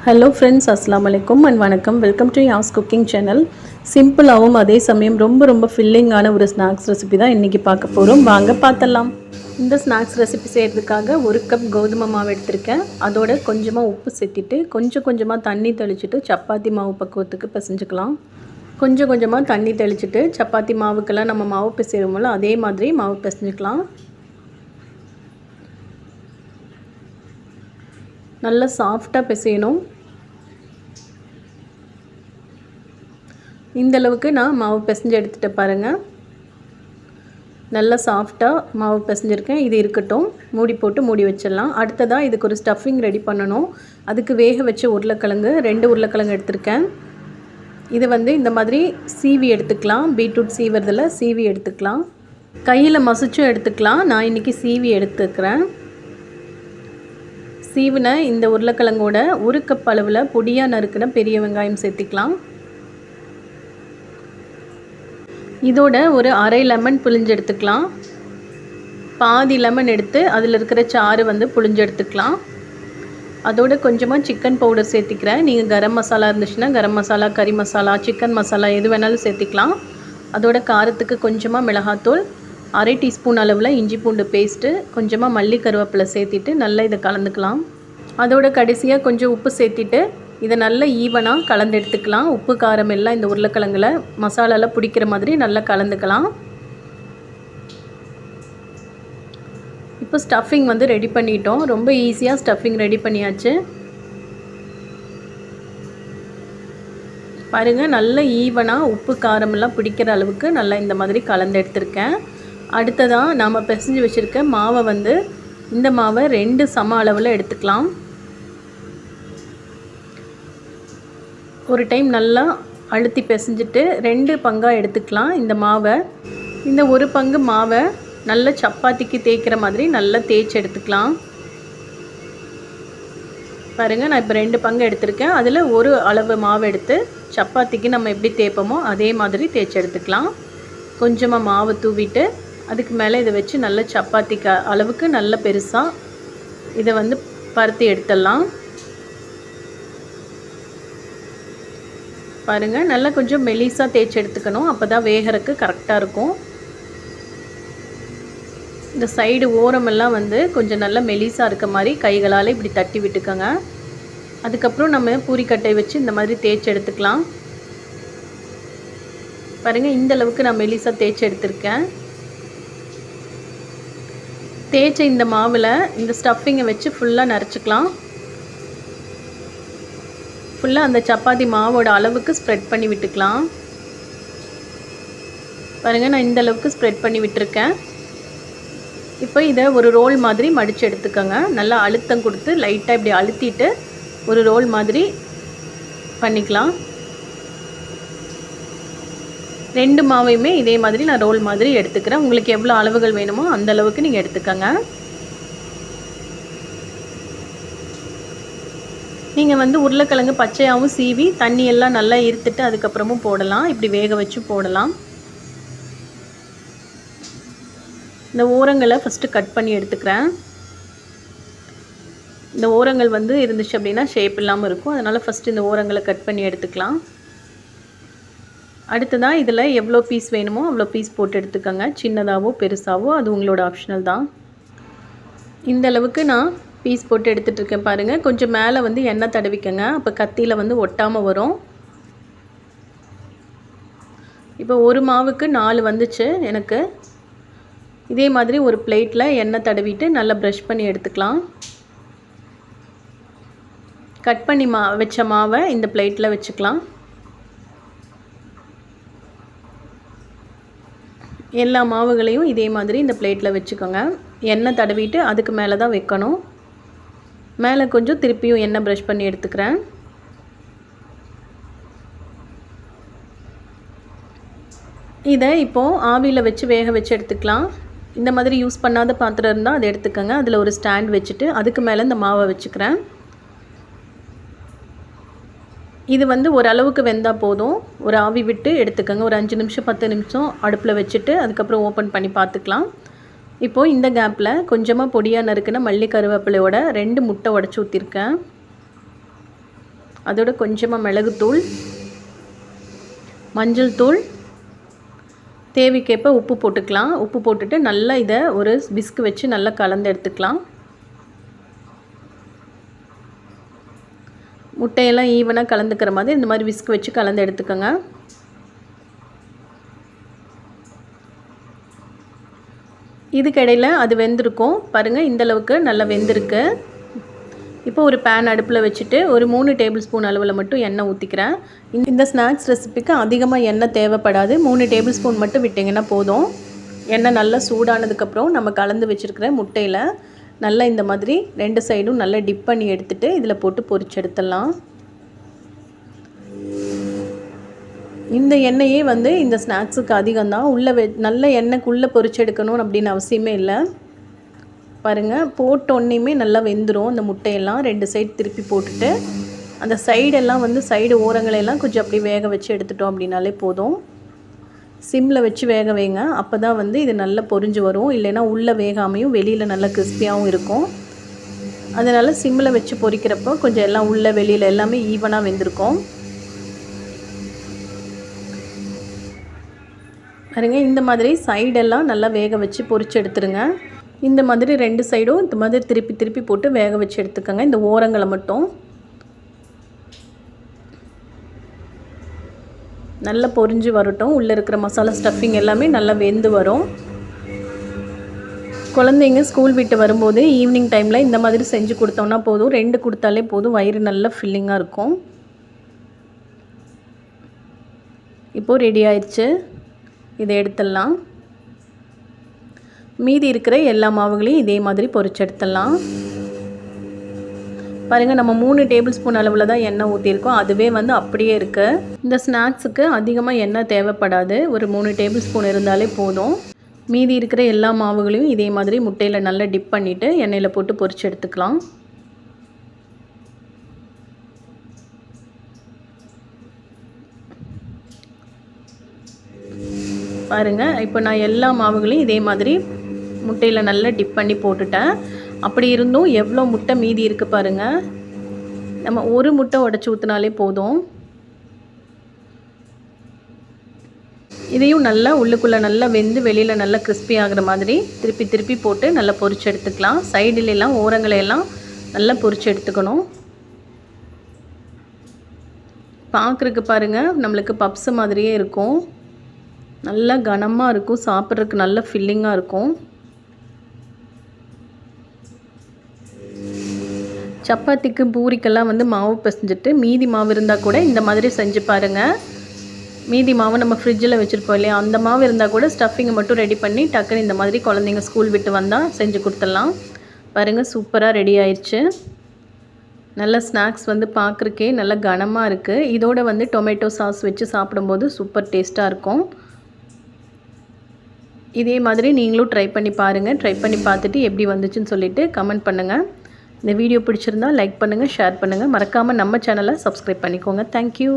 Hello friends, அஸ்ஸலாமு அலைக்கும் and வணக்கம். வெல்கம் டு யாஸ் குக்கிங் சேனல். சிம்பிளாகவும் அதே சமயம் ரொம்ப ஃபில்லிங்கான ஒரு ஸ்நாக்ஸ் ரெசிபி தான் இன்றைக்கி பார்க்க போகிறோம். வாங்க பார்த்தலாம். இந்த ஸ்நாக்ஸ் ரெசிபி செய்கிறதுக்காக 1 கப் கோதுமை மாவு எடுத்திருக்கேன். அதோட கொஞ்சமாக உப்பு சேர்த்திட்டு கொஞ்சமாக தண்ணி தெளிச்சிட்டு சப்பாத்தி மாவு பக்குவத்துக்கு பிசைஞ்சுக்கலாம். கொஞ்சமாக தண்ணி தெளிச்சிட்டு சப்பாத்தி மாவுக்கெல்லாம் நம்ம மாவு பிசைவோம்ல அதே மாதிரி மாவு பிசைஞ்சுக்கலாம். நல்லா சாஃப்டாக பிசையணும். இந்த அளவுக்கு நான் மாவு பிசைஞ்சு எடுத்துகிட்டு பாருங்கள். நல்லா சாஃப்டாக மாவு பிசைஞ்சிருக்கேன். இது இருக்கட்டும், மூடி வச்சிடலாம். அடுத்ததாக இதுக்கு ஒரு ஸ்டஃபிங் ரெடி பண்ணணும். அதுக்கு வேக வச்ச உருளைக்கிழங்கு 2 உருளைக்கிழங்கு எடுத்திருக்கேன். இது இந்த மாதிரி சீவி எடுத்துக்கலாம். பீட்ரூட் சீவுறதில் சீவி எடுத்துக்கலாம். கையில் மசிச்சும் எடுத்துக்கலாம். நான் இன்றைக்கி சீவி எடுத்துக்கிறேன். சீவின இந்த உருளைக்கிழங்கோட 1 கப் அளவில் பொடியாக நறுக்கின பெரிய வெங்காயம் சேர்த்திக்கலாம். இதோட ஒரு அரை லெமன் புழிஞ்சு எடுத்துக்கலாம். பாதி லெமன் எடுத்து அதில் இருக்கிற சாறு புழிஞ்சு எடுத்துக்கலாம். அதோட கொஞ்சமாக சிக்கன் பவுடர் சேர்த்திக்கிறேன். நீங்கள் கரம் மசாலா இருந்துச்சுன்னா கரம் மசாலா, கறி மசாலா, சிக்கன் மசாலா எது வேணாலும் சேர்த்திக்கலாம். அதோட காரத்துக்கு கொஞ்சமாக மிளகாத்தூள், அரை டீஸ்பூன் அளவில் இஞ்சி பூண்டு பேஸ்ட்டு, கொஞ்சமாக மல்லி கருவேப்பிலை சேர்த்திட்டு நல்லா இதை கலந்துக்கலாம். அதோட கடைசியாக கொஞ்சம் உப்பு சேர்த்திட்டு இதை நல்லா ஈவனாக கலந்து எடுத்துக்கலாம். உப்பு காரம் எல்லாம் இந்த உருளைக்கிழங்குல மசாலாவில் பிடிக்கிற மாதிரி நல்லா கலந்துக்கலாம். இப்போ ஸ்டஃபிங் ரெடி பண்ணிட்டோம். ரொம்ப ஈஸியாக ஸ்டஃபிங் ரெடி பண்ணியாச்சு. பாருங்கள், நல்லா ஈவனாக உப்பு காரமெல்லாம் பிடிக்கிற அளவுக்கு நல்லா இந்த மாதிரி கலந்து எடுத்திருக்கேன். அடுத்ததாக நாம் பிசைஞ்சு வச்சுருக்க மாவை இந்த மாவை 2 சம அளவில் எடுத்துக்கலாம். ஒரு டைம் நல்லா அழுத்தி பிசைஞ்சிட்டு 2 பங்காக எடுத்துக்கலாம். இந்த மாவை இந்த 1 பங்கு மாவை நல்லா சப்பாத்திக்கு தேய்க்கிற மாதிரி நல்லா தேய்ச்சி எடுத்துக்கலாம். பாருங்கள், நான் இப்போ 2 பங்கு எடுத்திருக்கேன். அதில் ஒரு அளவு மாவு எடுத்து சப்பாத்திக்கு நம்ம எப்படி தேய்ப்போமோ அதே மாதிரி தேய்ச்சி எடுத்துக்கலாம். கொஞ்சமாக மாவு தூவிட்டு அதுக்கு மேலே இதை வச்சு நல்ல சப்பாத்திக்கு அளவுக்கு நல்ல பெருசாக இதை பருத்தி எடுத்துடலாம். பாருங்கள், நல்லா கொஞ்சம் மெலிசாக தேய்ச்சி எடுத்துக்கணும். அப்போ தான் வேகறதுக்கு கரெக்டாக இருக்கும். இந்த சைடு ஓரமெல்லாம் கொஞ்சம் நல்லா மெலிசாக இருக்க மாதிரி கைகளால் இப்படி தட்டி விட்டுக்கோங்க. அதுக்கப்புறம் நம்ம பூரிக்கட்டை வச்சு இந்த மாதிரி தேய்ச்சி எடுத்துக்கலாம். பாருங்கள், இந்த அளவுக்கு நான் மெலிசாக தேய்ச்சி எடுத்திருக்கேன். தேய்ச்ச இந்த மாவில் இந்த ஸ்டஃபிங்கை வச்சு ஃபுல்லாக நரைச்சிக்கலாம். ஃபுல்லாக அந்த சப்பாத்தி மாவோட அளவுக்கு ஸ்ப்ரெட் பண்ணி விட்டுக்கலாம். பாருங்கள், நான் இந்த அளவுக்கு ஸ்ப்ரெட் பண்ணி விட்டுருக்கேன். இப்போ இதை ஒரு ரோல் மாதிரி மடித்து எடுத்துக்கோங்க. நல்லா அழுத்தம் கொடுத்து லைட்டாக இப்படி அழுத்திட்டு ஒரு ரோல் மாதிரி பண்ணிக்கலாம். 2 மாவையுமே இதே மாதிரி நான் ரோல் மாதிரி எடுத்துக்கிறேன். உங்களுக்கு எவ்வளோ அளவுகள் வேணுமோ அந்த அளவுக்கு நீங்கள் எடுத்துக்கோங்க. நீங்கள் உருளைக்கிழங்கு பச்சையாகவும் சீவி தண்ணியெல்லாம் நல்லா இருத்துட்டு அதுக்கப்புறமும் போடலாம். இப்படி வேக வச்சு போடலாம். இந்த ஓரங்களை ஃபஸ்ட்டு கட் பண்ணி எடுத்துக்கிறேன். இந்த ஓரங்கள் இருந்துச்சு அப்படின்னா ஷேப் இல்லாமல் இருக்கும். அதனால் ஃபஸ்ட்டு இந்த ஓரங்களை கட் பண்ணி எடுத்துக்கலாம். அடுத்ததாக இதில் எவ்வளோ பீஸ் வேணுமோ அவ்வளோ பீஸ் போட்டு எடுத்துக்கோங்க. சின்னதாகவோ பெருசாகவோ அது உங்களோட ஆப்ஷனல் தான். இந்த அளவுக்கு நான் பீஸ் போட்டு எடுத்துகிட்டு இருக்கேன். பாருங்கள், கொஞ்சம் மேலே எண்ணெய் தடவிக்கங்க. அப்போ கத்தியில் ஒட்டாமல் வரும். இப்போ ஒரு மாவுக்கு 4 வந்துச்சு எனக்கு. இதே மாதிரி ஒரு பிளேட்டில் எண்ணெய் தடவிட்டு நல்லா ப்ரஷ் பண்ணி எடுத்துக்கலாம். கட் பண்ணி வச்ச மாவை இந்த பிளேட்டில் வச்சுக்கலாம். எல்லா மாவுகளையும் இதே மாதிரி இந்த பிளேட்டில் வச்சுக்கோங்க. எண்ணெய் தடவிட்டு அதுக்கு மேலே தான் வைக்கணும். மேலே கொஞ்சம் திருப்பியும் எண்ணெய் ப்ரஷ் பண்ணி எடுத்துக்கிறேன். இதை இப்போது ஆவியில் வச்சு வேக வச்சு எடுத்துக்கலாம். இந்த மாதிரி யூஸ் பண்ணாத பாத்திரம் இருந்தால் அதை எடுத்துக்கோங்க. அதில் ஒரு ஸ்டாண்ட் வச்சுட்டு அதுக்கு மேலே இந்த மாவை வச்சுக்கிறேன். இது ஓரளவுக்கு வெந்தால் போதும். ஒரு ஆவி விட்டு எடுத்துக்கோங்க. ஒரு 5 நிமிஷம் 10 நிமிஷம் அடுப்பில் வச்சுட்டு அதுக்கப்புறம் ஓப்பன் பண்ணி பார்த்துக்கலாம். இப்போது இந்த கேப்பில் கொஞ்சமாக பொடியாக நறுக்கின மல்லி கருவேப்பிலையோட 2 முட்டை உடச்சி ஊற்றிருக்கேன். அதோட கொஞ்சமாக மிளகுத்தூள், மஞ்சள் தூள், தேவைக்கேற்ப உப்பு போட்டுக்கலாம். உப்பு போட்டுட்டு நல்லா இதை ஒரு விஸ்க் வச்சு நல்லா கலந்து எடுத்துக்கலாம். முட்டையெல்லாம் ஈவனாக கலந்துக்கிற மாதிரி இந்த மாதிரி விஸ்க் வச்சு கலந்து எடுத்துக்கோங்க. இதுக்கிடையில் அது வெந்திருக்கும் பாருங்கள், இந்தளவுக்கு நல்லா வெந்திருக்கு. இப்போ ஒரு பேன் அடுப்பில் வச்சுட்டு ஒரு 3 டேபிள் ஸ்பூன் அளவில் மட்டும் எண்ணெய் ஊற்றிக்கிறேன். இந்த ஸ்நாக்ஸ் ரெசிபிக்கு அதிகமாக எண்ணெய் தேவைப்படாது. 3 டேபிள் ஸ்பூன் மட்டும் விட்டிங்கன்னா போதும். எண்ணெய் நல்லா சூடானதுக்கப்புறம் நம்ம கலந்து வச்சுருக்கிற முட்டையில் நல்லா இந்த மாதிரி 2 சைடும் நல்லா டிப் பண்ணி எடுத்துகிட்டு இதில் போட்டு பொரிச்சு எடுத்துடலாம். இந்த எண்ணெயே இந்த ஸ்நாக்ஸுக்கு அதிகம்தான். உள்ளே நல்ல எண்ணெய்க்குள்ளே பொரிச்சு எடுக்கணும் அப்படின்னு அவசியமே இல்லை. பாருங்கள், போட்டோன்னையுமே நல்லா வெந்துடும். இந்த முட்டையெல்லாம் 2 சைடு திருப்பி போட்டுட்டு அந்த சைடெல்லாம் சைடு ஓரங்களெல்லாம் கொஞ்சம் அப்படியே வேக வச்சு எடுத்துட்டோம் அப்படின்னாலே போதும். சிம்மில் வச்சு வேக வைங்க. அப்போ தான் இது நல்லா பொரிஞ்சு வரும். இல்லைன்னா உள்ளே வேகாமையும் வெளியில் நல்லா கிறிஸ்பியாகவும் இருக்கும். அதனால் சிம்மில் வச்சு பொரிக்கிறப்போ கொஞ்சம் எல்லாம் உள்ளே வெளியில் எல்லாமே ஈவனாக வெந்திருக்கும். பாருங்க, இந்த மாதிரி சைடெல்லாம் நல்லா வேக வச்சு பொரிச்சு எடுத்துருங்க. இந்த மாதிரி 2 சைடும் இந்த மாதிரி திருப்பி திருப்பி போட்டு வேக வச்சு எடுத்துக்கோங்க. இந்த ஓரங்களை மட்டும் நல்லா பொரிஞ்சு வரட்டும். உள்ளே இருக்கிற மசாலா ஸ்டஃபிங் எல்லாமே நல்லா வெந்து வரும். குழந்தைங்க ஸ்கூல் விட்டு வரும்போது ஈவினிங் டைமில் இந்த மாதிரி செஞ்சு கொடுத்தோம்னா போதும். 2 கொடுத்தாலே போதும். வயிறு நல்லா ஃபில்லிங்காக இருக்கும். இப்போது ரெடி ஆயிடுச்சு. இதை எடுத்துடலாம். மீதி இருக்கிற எல்லா மாவுகளையும் இதே மாதிரி பொரிச்சு எடுத்துடலாம். பாருங்கள், நம்ம 3 டேபிள் ஸ்பூன் அளவில் தான் எண்ணெய் ஊற்றிருக்கோம். அதுவே அப்படியே இருக்குது. இந்த ஸ்நாக்ஸுக்கு அதிகமாக எண்ணெய் தேவைப்படாது. ஒரு 3 டேபிள் ஸ்பூன் இருந்தாலே போதும். மீதி இருக்கிற எல்லா மாவுகளையும் இதே மாதிரி முட்டையில் நல்லா டிப் பண்ணிவிட்டு எண்ணெயில் போட்டு பொரிச்சு எடுத்துக்கலாம். பாருங்கள், இப்போ நான் எல்லா மாவுகளையும் இதே மாதிரி முட்டையில் நல்லா டிப் பண்ணி போட்டுட்டேன். அப்படி இருந்தும் எவ்வளோ முட்டை மீதி இருக்குது பாருங்கள். நம்ம ஒரு முட்டை உடச்சி ஊற்றினாலே போதும். இதையும் நல்லா உள்ளுக்குள்ளே நல்லா வெந்து வெளியில் நல்லா கிறிஸ்பி ஆகிற மாதிரி திருப்பி திருப்பி போட்டு நல்லா பொரிச்சு எடுத்துக்கலாம். சைடுலாம் ஓரங்களையெல்லாம் நல்லா பொரிச்சு எடுத்துக்கணும். பார்க்குறதுக்கு பாருங்கள், நம்மளுக்கு பப்ஸ் மாதிரியே இருக்கும். நல்லா கனமாக இருக்கும். சாப்பிட்றதுக்கு நல்ல ஃபில்லிங்காக இருக்கும். சப்பாத்திக்கு பூரிக்கெல்லாம் மாவு பிசைஞ்சிட்டு மீதி மாவு இருந்தால் கூட இந்த மாதிரி செஞ்சு பாருங்கள். மீதி மாவு நம்ம ஃப்ரிட்ஜில் வச்சுருப்போம் இல்லையா, அந்த மாவு இருந்தால் கூட ஸ்டஃபிங்கை மட்டும் ரெடி பண்ணி டக்குன்னு இந்த மாதிரி குழந்தைங்க ஸ்கூல் விட்டு வந்தால் செஞ்சு கொடுத்துடலாம். பாருங்கள், சூப்பராக ரெடி ஆயிடுச்சு. நல்ல ஸ்நாக்ஸ் பார்க்குறக்கே நல்லா கனமாக இருக்குது. இதோட டொமேட்டோ சாஸ் வச்சு சாப்பிடும்போது சூப்பர் டேஸ்ட்டாக இருக்கும். இதே மாதிரி நீங்களும் ட்ரை பண்ணி பாருங்கள். ட்ரை பண்ணி பார்த்துட்டு எப்படி வந்துச்சுன்னு சொல்லிவிட்டு கமெண்ட் பண்ணுங்கள். இந்த வீடியோ பிடிச்சிருந்தால் லைக் பண்ணுங்கள், ஷேர் பண்ணுங்கள். மறக்காமல் நம்ம சேனலை சப்ஸ்கிரைப் பண்ணிக்கோங்க. தேங்க்யூ.